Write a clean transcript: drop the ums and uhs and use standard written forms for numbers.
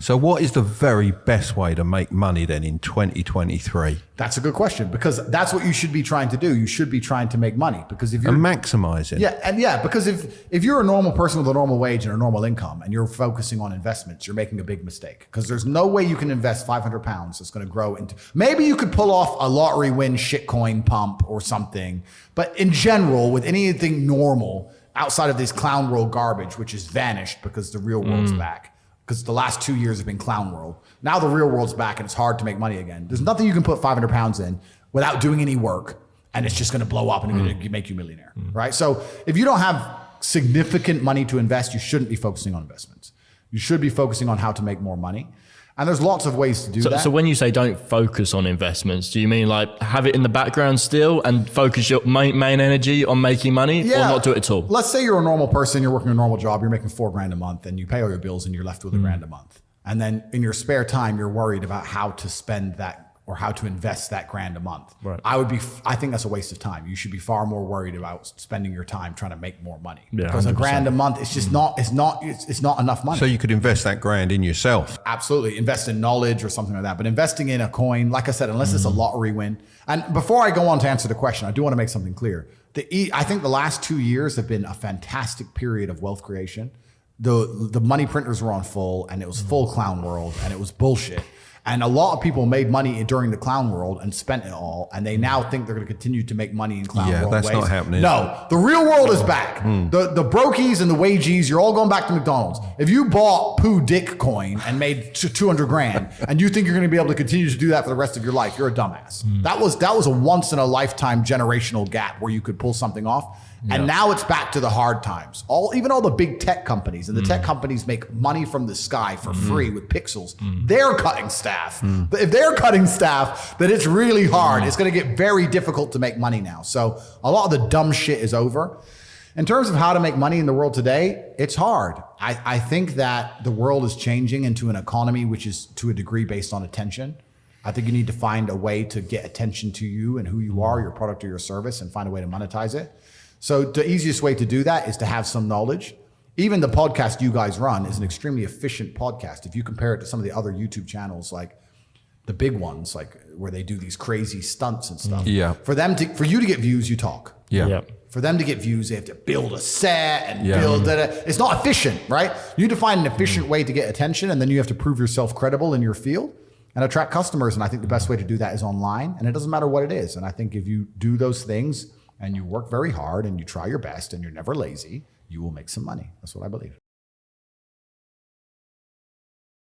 So what is the very best way to make money then in 2023? That's a good question, because that's what you should be trying to do. You should be trying to make money, because if you're maximizing. Because if you're a normal person with a normal wage and a normal income and you're focusing on investments, you're making a big mistake, because there's no way you can invest 500 pounds that's going to grow into, maybe you could pull off a lottery win shitcoin pump or something. But in general, with anything normal outside of this clown world garbage, which has vanished because the real world's back, because the last 2 years have been clown world. Now the real world's back and it's hard to make money again. There's nothing you can put 500 pounds in without doing any work, and it's just going to blow up and it's going to make you a millionaire, right? So if you don't have significant money to invest, you shouldn't be focusing on investments. You should be focusing on how to make more money. And there's lots of ways to do that. So when you say don't focus on investments, do you mean like have it in the background still and focus your main energy on making money, or not do it at all? Let's say you're a normal person, you're working a normal job, you're making $4,000 a month, and you pay all your bills and you're left with $1,000 a month. And then in your spare time, you're worried about how to spend that or how to invest that $1,000 a month. Right. I think that's a waste of time. You should be far more worried about spending your time trying to make more money. Yeah, because 100%. $1,000 a month, it's just it's not enough money. So you could invest that $1,000 in yourself. Absolutely. Invest in knowledge or something like that. But investing in a coin, like I said, unless it's a lottery win. And before I go on to answer the question, I do want to make something clear. I think the last 2 years have been a fantastic period of wealth creation. The money printers were on full, and it was full clown world, and it was bullshit. And a lot of people made money during the clown world and spent it all, and they now think they're going to continue to make money in clown world ways. Yeah, that's not happening. No, the real world is back. The brokies and the wagees, you're all going back to McDonald's. If you bought poo dick coin and made 200 grand, and you think you're going to be able to continue to do that for the rest of your life, you're a dumbass. That was a once in a lifetime generational gap where you could pull something off. And now it's back to the hard times. Even all the big tech companies, and the tech companies make money from the sky for free with pixels. They're cutting staff. But if they're cutting staff, then it's really hard. It's going to get very difficult to make money now. So a lot of the dumb shit is over. In terms of how to make money in the world today, it's hard. I think that the world is changing into an economy which is to a degree based on attention. I think you need to find a way to get attention to you and who you are, your product or your service, and find a way to monetize it. So the easiest way to do that is to have some knowledge. Even the podcast you guys run is an extremely efficient podcast. If you compare it to some of the other YouTube channels, like the big ones, like where they do these crazy stunts and stuff. Yeah. For you to get views, you talk. Yeah. For them to get views, they have to build a set and build it. It's not efficient, right? You need to find an efficient way to get attention, and then you have to prove yourself credible in your field and attract customers. And I think the best way to do that is online, and it doesn't matter what it is. And I think if you do those things and you work very hard and you try your best and you're never lazy, you will make some money. That's what I believe.